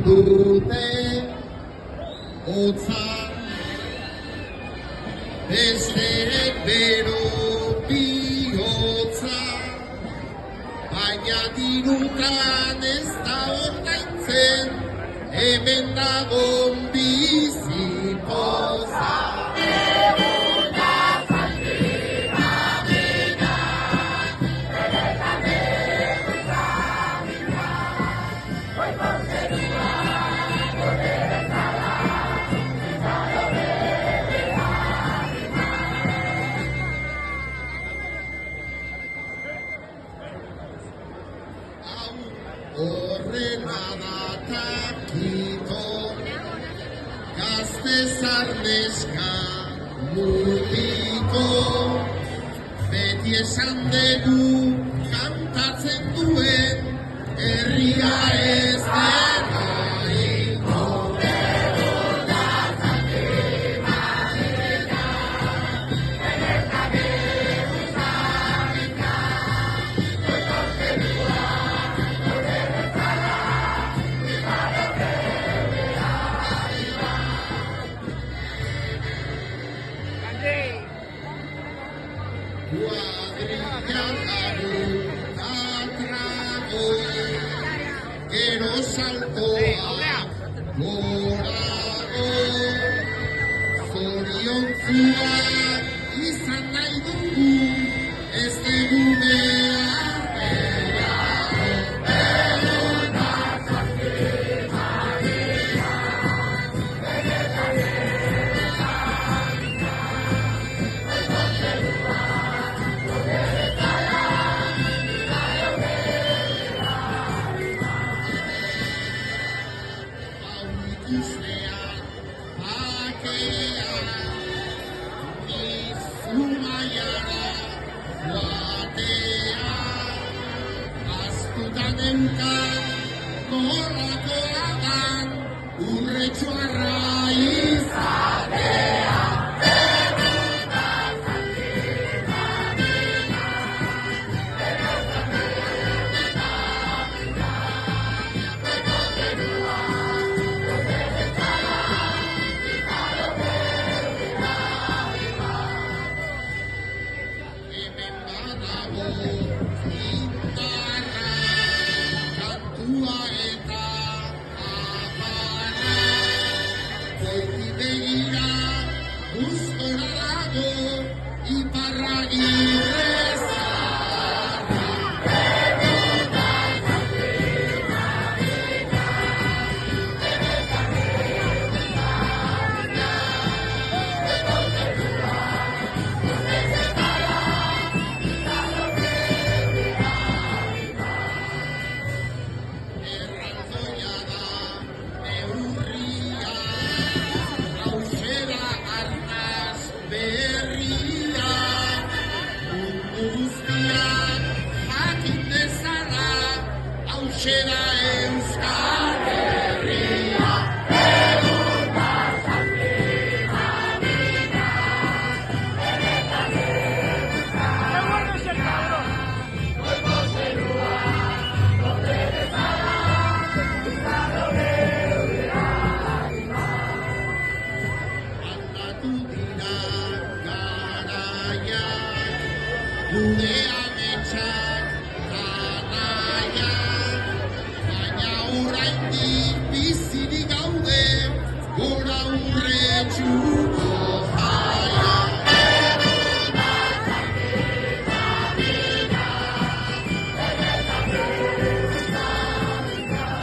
dute Otzan besteek bero bihotza baina dirutan ez da ordaintzen hemen dagon bizi poza horrela datakito gazte zarneska mutiko beti esan dugu kantatzen duen herria ez dela iko Gero saltoa gorago zoriontzuak izan nahi dugu ez dugu behar Ustean, bakean, izumaiara, batean, astutan eukan, norakoadan, urretxoarra izatea. Kantua eta apara goiti begira gustora dago Iparragirre Hauxera Euskal Herria Eguna Santimanina Benetan Euskal Goiko zerua Gorde bezala Izaro geure anima Aldatu dira garaiak Gure ametsak oraindik bizirik gaude, gora urretxu